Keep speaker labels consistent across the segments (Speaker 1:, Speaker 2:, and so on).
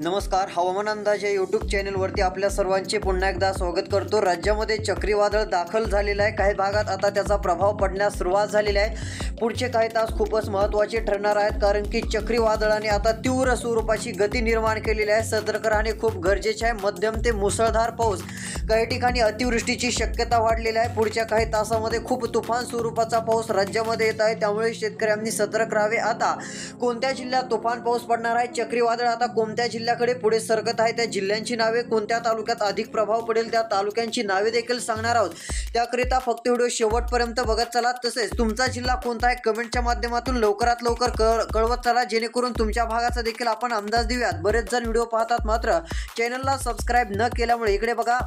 Speaker 1: नमस्कार. हवामान अंदाज या यूट्यूब चॅनलवरती आपल्या सर्वांचे पुन्हा एकदा स्वागत करतो. राज्यामध्ये चक्रीवादळ दाखल झालेलं आहे. काही भागात आता त्याचा प्रभाव पडण्यास सुरुवात झालेली आहे. पुढचे काही तास खूपच महत्त्वाचे ठरणार आहेत, कारण की चक्रीवादळाने आता तीव्र स्वरूपाची गती निर्माण केलेली आहे. सतर्क राहणे खूप गरजेचे आहे. मध्यम ते मुसळधार पाऊस, काही ठिकाणी अतिवृष्टीची शक्यता वाढलेली आहे. पुढच्या काही तासामध्ये खूप तुफान स्वरूपाचा पाऊस राज्यामध्ये येत आहे, त्यामुळे शेतकऱ्यांनी सतर्क राहावे. आता कोणत्या जिल्ह्यात तुफान पाऊस पडणार आहे, चक्रीवादळ आता कोणत्या जिल्ह्याकडे पुढे सरकत आहे, त्या जिल्ह्यांची नावे, कोणत्या तालुक्यात अधिक प्रभाव पडेल त्या तालुक्यांची नावे देखील सांगणार आहोत. त्याकरिता फक्त व्हिडिओ शेवटपर्यंत बघत चला. तसेच तुमचा जिल्हा कोणता आहे कमेंटच्या माध्यमातून लवकरात लवकर कळवत चला, जेणेकरून तुमच्या भागाचा देखील आपण अंदाज देऊयात. बरेच जण व्हिडिओ पाहतात मात्र चॅनलला सबस्क्राईब न केल्यामुळे, इकडे बघा,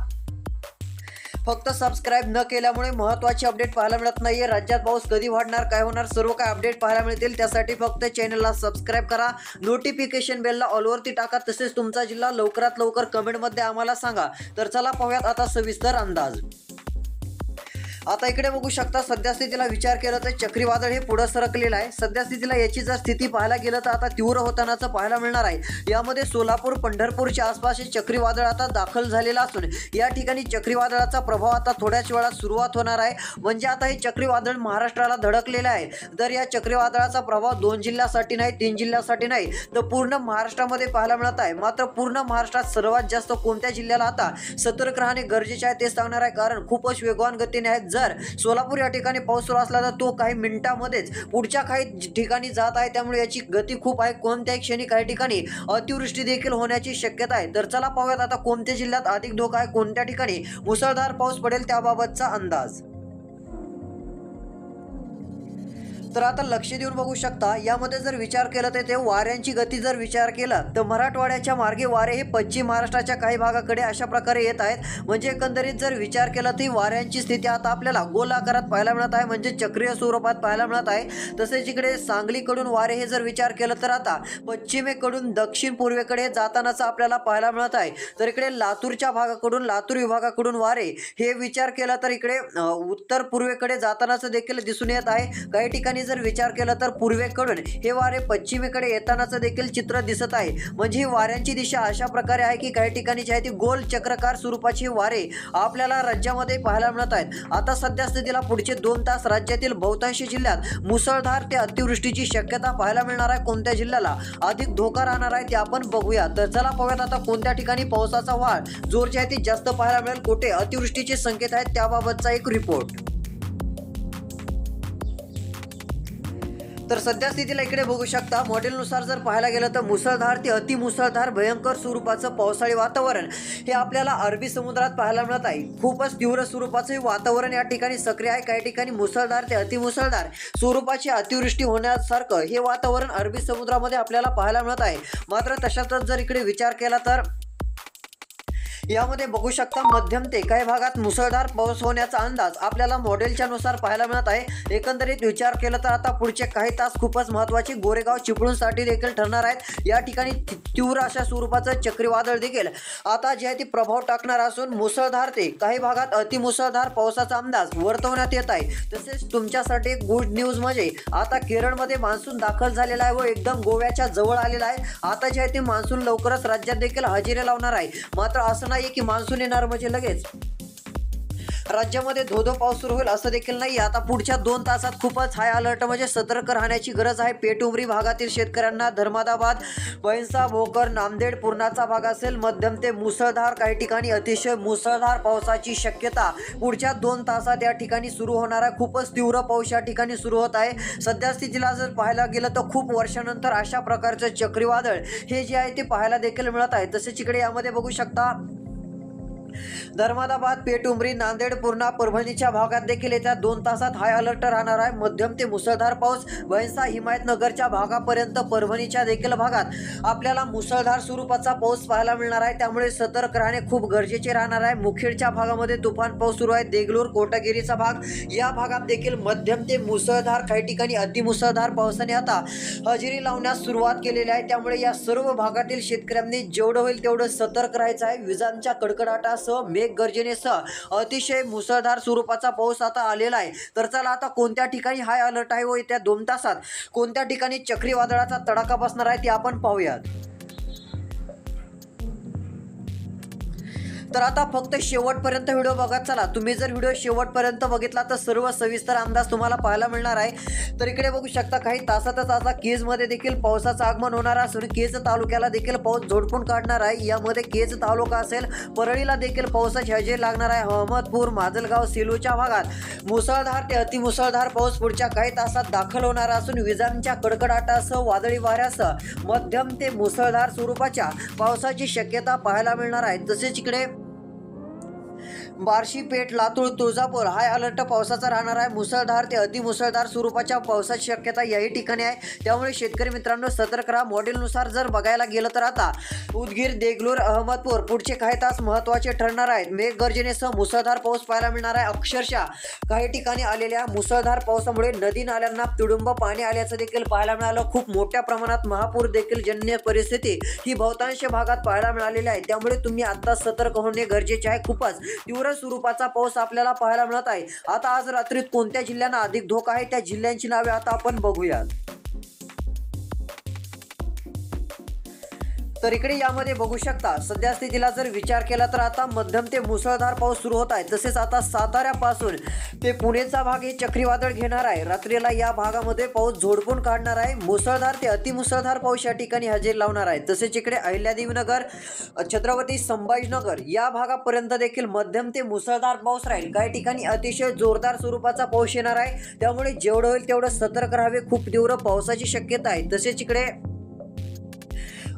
Speaker 1: फक्त सबस्क्राईब न केल्यामुळे महत्त्वाची अपडेट पाहायला मिळत नाहीये. राज्यात पाऊस कधी वाढणार, काय होणार, सर्व काय अपडेट पाहायला मिळतील. त्यासाठी फक्त चॅनलला सबस्क्राईब करा, नोटिफिकेशन बेलला ऑलवरती टाका. तसेच तुमचा जिल्हा लवकरात लवकर कमेंटमध्ये आम्हाला सांगा. तर चला पाहूयात आता सविस्तर अंदाज. आता इकडे बघू शकता, सध्या स्थितीला विचार केला तर चक्रीवादळ हे पुढे सरकलेलं आहे. सध्या स्थितीला याची जर स्थिती पाहायला गेलं तर आता तीव्र होतानाचं पाहायला मिळणार आहे. यामध्ये सोलापूर, पंढरपूरच्या आसपास हे चक्रीवादळ आता दाखल झालेलं असून या ठिकाणी चक्रीवादळाचा प्रभाव आता थोड्याच वेळात सुरुवात होणार आहे. म्हणजे आता हे चक्रीवादळ महाराष्ट्राला धडकलेलं आहे. तर या चक्रीवादळाचा प्रभाव 2 जिल्ह्यासाठी नाही, 3 जिल्ह्यासाठी नाही, तर पूर्ण महाराष्ट्रामध्ये पाहायला मिळत आहे. मात्र पूर्ण महाराष्ट्रात सर्वात जास्त कोणत्या जिल्ह्याला आता सतर्क राहणे गरजेचे आहे ते सांगणार आहे, कारण खूपच वेगवान गतीने आहेत. जर सोलापूर या ठिकाणी पाऊस सुरू असला तर तो काही मिनिटांमध्येच पुढच्या काही ठिकाणी जात आहे, त्यामुळे याची गती खूप आहे. कोणत्याही क्षणी काही ठिकाणी अतिवृष्टी देखील होण्याची शक्यता आहे. तर चला पाहूयात आता कोणत्या जिल्ह्यात अधिक धोका आहे, कोणत्या ठिकाणी मुसळधार पाऊस पडेल त्याबाबतचा अंदाज. तर आता लक्ष देऊन बघू शकता, यामध्ये जर विचार केला तर ते वाऱ्यांची गती जर विचार केला तर मराठवाड्याच्या मार्गे वारे हे पश्चिम महाराष्ट्राच्या काही भागाकडे अशा प्रकारे येत आहेत. म्हणजे एकंदरीत जर विचार केला तर वाऱ्यांची स्थिती आता आपल्याला गोल आकारात पाहायला मिळत आहे, म्हणजे चक्रीय स्वरूपात पाहायला मिळत आहे. तसेच इकडे सांगलीकडून वारे हे जर विचार केलं तर आता पश्चिमेकडून दक्षिण पूर्वेकडे जातानाच आपल्याला पाहायला मिळत आहे. तर इकडे लातूरच्या भागाकडून, लातूर विभागाकडून वारे हे विचार केला तर इकडे उत्तर पूर्वेकडे जातानाच देखील दिसून येत आहे. काही ठिकाणी जर विचार केला तर पूर्वेकडून हे वारे पश्चिमेकडे येतानाचं देखील चित्र दिसत आहे. म्हणजे ही वाऱ्यांची दिशा अशा प्रकारे आहे की काही ठिकाणी जी आहे ती गोल चक्राकार स्वरूपाची वारे आपल्याला राज्यामध्ये पाहायला मिळत आहेत. आता सध्या स्थितीला पुढचे 2 तास राज्यातील बहुतांश जिल्ह्यात मुसळधार ते अतिवृष्टीची शक्यता पाहायला मिळणार आहे. कोणत्या जिल्ह्याला अधिक धोका राहणार आहे ते आपण बघूया. तर चला पाहूयात आता कोणत्या ठिकाणी पावसाचा वाढ जोर जे आहे ती जास्त पाहायला मिळेल, कुठे अतिवृष्टीचे संकेत आहेत त्याबाबतचा एक रिपोर्ट. तर सध्या स्थितीला इकडे बघू शकता, मॉडेलनुसार जर पाहायला गेलं तर मुसळधार ते अतिमुसळधार भयंकर स्वरूपाचं पावसाळी वातावरण हे आपल्याला अरबी समुद्रात पाहायला मिळत आहे. खूपच तीव्र स्वरूपाचं हे वातावरण या ठिकाणी सक्रिय आहे. काही ठिकाणी मुसळधार ते अतिमुसळधार स्वरूपाची अतिवृष्टी होण्यासारखं हे वातावरण अरबी समुद्रामध्ये आपल्याला पाहायला मिळत आहे. मात्र तशातच जर इकडे विचार केला तर यामध्ये बघू शकता, मध्यम ते काही भागात मुसळधार पाऊस होण्याचा अंदाज आपल्याला मॉडेलच्या नुसार पाहायला मिळत आहे. एकंदरीत विचार केला तर आता पुढचे काही तास खूपच महत्त्वाचे गोरेगाव, चिपळूणसाठी देखील ठरणार आहेत. या ठिकाणी तीव्र अशा स्वरूपाचं चक्रीवादळ देखील आता जे आहे ते प्रभाव टाकणार असून मुसळधार ते काही भागात अतिमुसळधार पावसाचा अंदाज वर्तवण्यात येत आहे. तसेच तुमच्यासाठी गुड न्यूज म्हणजे आता केरळमध्ये मान्सून दाखल झालेला आहे व एकदम गोव्याच्या जवळ आलेला आहे. आता जे आहे ते मान्सून लवकरच राज्यात देखील हजेरी लावणार आहे. मात्र असं नाही की मान्सून येणार म्हणजे लगेच राज्यामध्ये धोधो पाऊस सुरू होईल असं देखील नाही. आता पुढच्या 2 तासात खूपच हाय अलर्ट म्हणजे सतर्क राहण्याची गरज आहे. पेटउमरी भागातील शेतकऱ्यांना, धर्मादाबाद, पैसा, भोकर, नांदेड, पूर्णाचा भाग असेल, मध्यम ते मुसळधार, काही ठिकाणी अतिशय मुसळधार पावसाची शक्यता पुढच्या 2 तासात या ठिकाणी सुरू होणार आहे. खूपच तीव्र पाऊस या ठिकाणी सुरू होत आहे. सध्या स्थितीला जर पाहायला गेलं तर खूप वर्षानंतर अशा प्रकारचं चक्रीवादळ हे जे आहे ते पाहायला देखील मिळत आहे. तसेच इकडे यामध्ये बघू शकता, धर्मादाबाद, पेटउमरी, नांदेड, पूर्णा, परभणीच्या भागात देखील येत्या 2 तासात हाय अलर्ट राहणार आहे. मध्यम ते मुसळधार पाऊस भैंसा, हिमायतनगरच्या भागापर्यंत, परभणीच्या देखील भागात आपल्याला मुसळधार स्वरूपाचा पाऊस पाहायला मिळणार आहे. त्यामुळे सतर्क राहणे खूप गरजेचे राहणार आहे. मुखेडच्या भागामध्ये तुफान पाऊस सुरू आहे. देगलूर, कोटगिरीचा भाग, या भागात देखील मध्यम ते मुसळधार, काही ठिकाणी अतिमुसळधार पावसाने आता हजेरी लावण्यास सुरुवात केलेली आहे. त्यामुळे या सर्व भागातील शेतकऱ्यांनी जेवढं होईल तेवढं सतर्क राहायचं आहे. विजांच्या कडकडाटासह, मेघगर्जनेसह अतिशय मुसळधार स्वरूपाचा पाऊस आता आलेला आहे. तर चला आता कोणत्या ठिकाणी हाय अलर्ट आहे व येत्या 2 तासात कोणत्या ठिकाणी चक्रीवादळाचा तडाखा बसणार आहे ते आपण पाहूयात. तर आता फक्त शेवटपर्यंत व्हिडिओ बघा. चला, तुम्ही जर व्हिडिओ शेवटपर्यंत बघितला तर सर्व सविस्तर अंदाज तुम्हाला पाहायला मिळणार आहे. तर इकडे बघू शकता काही तासातच आता केजमध्ये देखील पावसाचं आगमन होणार असून केज तालुक्याला देखील पाऊस झोडपून काढणार आहे. यामध्ये केज तालुका असेल, परळीला देखील पावसाची हजेरी लागणार आहे. अहमदपूर, माजलगाव, सेलूच्या भागात मुसळधार ते अतिमुसळधार पाऊस पुढच्या काही तासात दाखल होणार असून विजांच्या कडकडाटासह, वादळी वाऱ्यासह मध्यम ते मुसळधार स्वरूपाच्या पावसाची शक्यता पाहायला मिळणार आहे. तसेच इकडे बार्शी, पेठ, लातूर, तुळजापूर हाय अलर्ट पावसाचा राहणार आहे. मुसळधार ते अतिमुसळधार स्वरूपाच्या पावसाची शक्यता याही ठिकाणी आहे. त्यामुळे शेतकरी मित्रांनो सतर्क राहा. मॉडेलनुसार जर बघायला गेलं तर आता उदगीर, देगलूर, अहमदपूर पुढचे काही तास महत्त्वाचे ठरणार आहेत. मेघगर्जनेसह मुसळधार पाऊस पाहायला मिळणार आहे. अक्षरशः काही ठिकाणी आलेल्या मुसळधार पावसामुळे नदी नाल्यांना तुडुंब पाणी आल्याचं देखील पाहायला मिळालं. खूप मोठ्या प्रमाणात महापूर देखील जन्य परिस्थिती ही बहुतांश भागात पाहायला मिळालेली आहे. त्यामुळे तुम्ही आता सतर्क होणे गरजेचे आहे. खूपच तीव्र स्वरूपाचा पाऊस आपल्याला पाहायला मिळत आहे. आता आज रात्रीत कोणत्या जिल्ह्यांना अधिक धोका आहे त्या जिल्ह्यांची नावे आता आपण बघूया. तर इकडे यामध्ये बघू शकता सध्या स्थितीला जर विचार केला तर आता मध्यम ते मुसळधार पाऊस सुरू होत आहे. तसेच आता साताऱ्यापासून ते पुणेचा भाग हे चक्रीवादळ घेणार आहे. रात्रीला या भागामध्ये पाऊस झोडपून काढणार आहे. मुसळधार ते अतिमुसळधार पाऊस या ठिकाणी हजेरी लावणार आहे. तसेच इकडे अहिल्यादेवीनगर, छत्रपती संभाजीनगर या भागापर्यंत देखील मध्यम ते मुसळधार पाऊस राहील. काही ठिकाणी अतिशय जोरदार स्वरूपाचा पाऊस येणार आहे. त्यामुळे जेवढं होईल तेवढं सतर्क राहावे. खूप तीव्र पावसाची शक्यता आहे. तसेच इकडे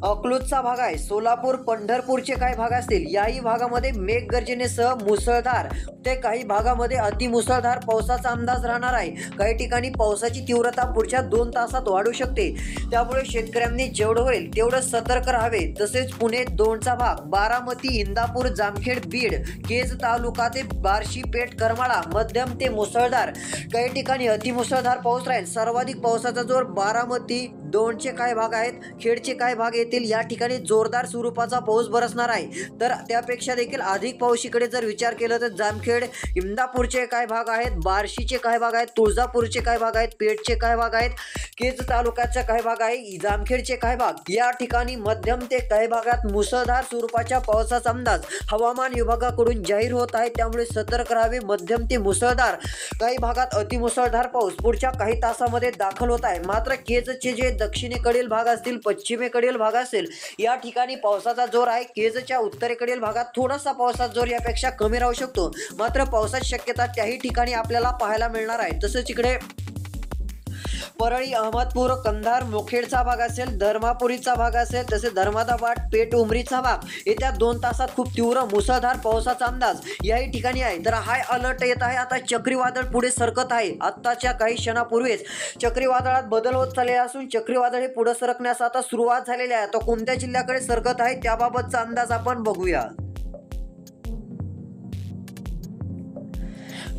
Speaker 1: अकलूजचा भाग आहे, सोलापूर, पंढरपूरचे काही भाग असतील याही भागामध्ये मेघगर्जनेसह मुसळधार ते काही भागामध्ये अतिमुसळधार पावसाचा अंदाज राहणार आहे. काही ठिकाणी पावसाची तीव्रता पुढच्या 2 तासात वाढू शकते. त्यामुळे शेतकऱ्यांनी जेवढं होईल तेवढं सतर्क राहावे. तसेच पुणे 2चा भाग, बारामती, इंदापूर, जामखेड, बीड, केज तालुका ते बार्शी, पेठ, करमाळा मध्यम ते मुसळधार, काही ठिकाणी अतिमुसळधार पाऊस राहील. सर्वाधिक पावसाचा जोर बारामती 2चे काही भाग आहेत, खेडचे काही भाग येतील या ठिकाणी जोरदार स्वरूपाचा पाऊस बरसणार आहे. तर त्यापेक्षा देखील अधिक पाऊस इकडे जर विचार केला तर जामखेड, इंदापूरचे काही भाग आहेत, बार्शीचे काही भाग आहेत, तुळजापूरचे काही भाग आहेत, पेठचे काही भाग आहेत, केज तालुक्याचे काही भाग आहे, जामखेडचे काही भाग या ठिकाणी मध्यम ते काही भागात मुसळधार स्वरूपाच्या पावसाचा अंदाज हवामान विभागाकडून जाहीर होत आहे. त्यामुळे सतर्क राहावे. मध्यम ते मुसळधार काही भागात अतिमुसळधार पाऊस पुढच्या काही तासामध्ये दाखल होत आहे. मात्र केजचे जे दक्षिणेकडील भाग असतील, पश्चिमेकडील भाग असेल या ठिकाणी पावसाचा जोर आहे. केजच्या उत्तरेकडील भागात थोडासा पावसाचा जोर यापेक्षा कमी राहू शकतो. मात्र पावसाची शक्यता त्याही ठिकाणी आपल्याला पाहायला मिळणार आहे. तसेच इकडे परळी, अहमदपूर, कंधार, मुखेडचा भाग असेल, धर्मापुरीचा भाग असेल, तसेच धर्मादाबाद, पेठ, उमरीचा भाग येत्या 2 तासात खूप तीव्र मुसळधार पावसाचा अंदाज याही ठिकाणी आहे. तर हाय अलर्ट येत आहे. आता चक्रीवादळ पुढे सरकत आहे. आत्ताच्या काही क्षणापूर्वीच चक्रीवादळात बदल होत चालले असून चक्रीवादळ हे पुढे सरकण्यास आता सुरुवात झालेली आहे. तो कोणत्या जिल्ह्याकडे सरकत आहे त्याबाबतचा अंदाज आपण बघूया.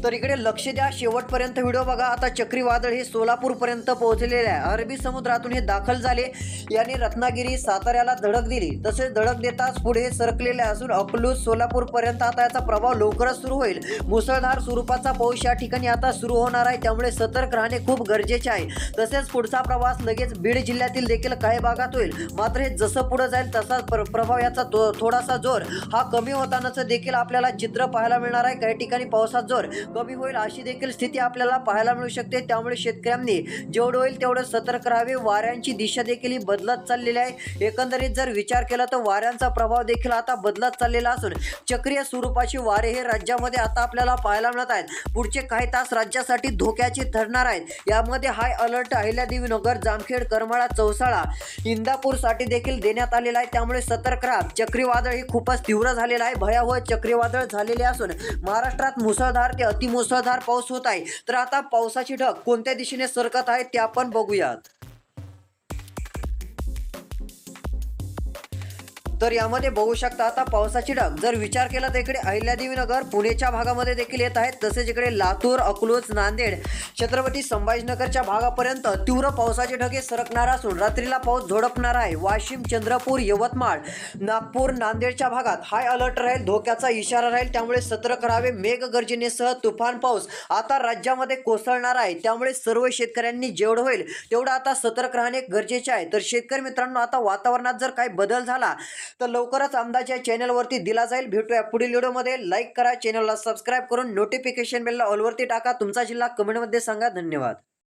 Speaker 1: तर इकडे लक्ष द्या, शेवटपर्यंत व्हिडिओ बघा. आता चक्रीवादळ हे सोलापूरपर्यंत पोहोचलेले आहे. अरबी समुद्रातून हे दाखल झाले. याने रत्नागिरी, साताऱ्याला धडक दिली. तसेच धडक देताच पुढे सरकलेले असून अकलूज, सोलापूरपर्यंत आता याचा प्रभाव लवकरच सुरू होईल. मुसळधार स्वरूपाचा पाऊस या ठिकाणी आता सुरू होणार आहे. त्यामुळे सतर्क राहणे खूप गरजेचे आहे. तसेच पुढचा प्रवास लगेच बीड जिल्ह्यातील देखील काही भागात होईल. मात्र हे जसं पुढे जाईल तसा प्रभाव याचा थोडासा जोर हा कमी होतानाच देखील आपल्याला चित्र पाहायला मिळणार आहे. काही ठिकाणी पावसाचा जोर कमी होईल अशी देखील स्थिती आपल्याला पाहायला मिळू शकते. त्यामुळे शेतकऱ्यांनी जेवढं होईल तेवढं सतर्क राहावे. वाऱ्यांची दिशा देखील बदलत चाललेली आहे. एकंदरीत जर विचार केला तर वाऱ्यांचा प्रभाव देखील आता बदलत चाललेला असून चक्रीय स्वरूपाची वारे हे राज्यामध्ये आता आपल्याला पाहायला मिळत आहेत. पुढचे काही तास राज्यासाठी धोक्याचे ठरणार आहेत. यामध्ये हाय अलर्ट अहिल्यादेवीनगर, जामखेड, करमाळा, चौसाळा, इंदापूरसाठी देखील देण्यात आलेला आहे. त्यामुळे सतर्क राहा. चक्रीवादळ हे खूपच तीव्र झालेलं आहे. भयावह चक्रीवादळ झालेले असून महाराष्ट्रात मुसळधार ते अतिमुसळधार पाऊस होत आहे. तर आता पावसाची ढग कोणत्या दिशेने सरकत आहे ते आपण बघूयात. तर यामध्ये बघू शकता आता पावसाची ढग जर विचार केला तर इकडे अहिल्यादेवीनगर, पुणेच्या भागामध्ये देखील येत आहेत. तसेच इकडे लातूर, अकलूज, नांदेड, छत्रपती संभाजीनगरच्या भागापर्यंत तीव्र पावसाचे ढग सरकणार असून रात्रीला पाऊस झोडपणार आहे. वाशिम, चंद्रपूर, यवतमाळ, नागपूर, नांदेडच्या भागात हाय अलर्ट राहील. धोक्याचा इशारा राहील. त्यामुळे सतर्क राहावे. मेघगर्जनेसह तुफान पाऊस आता राज्यामध्ये कोसळणार आहे. त्यामुळे सर्व शेतकऱ्यांनी जेवढं होईल तेवढं आता सतर्क राहणे गरजेचे आहे. तर शेतकरी मित्रांनो, आता वातावरणात जर काही बदल झाला तर लवकरच अंदाज या चॅनलवरती दिला जाईल. भेटूया पुढील व्हिडिओमध्ये. लाईक करा, चॅनलला सबस्क्राईब करून नोटिफिकेशन बेलला ऑलवरती टाका. तुमचा जिल्हा कमेंटमध्ये सांगा. धन्यवाद.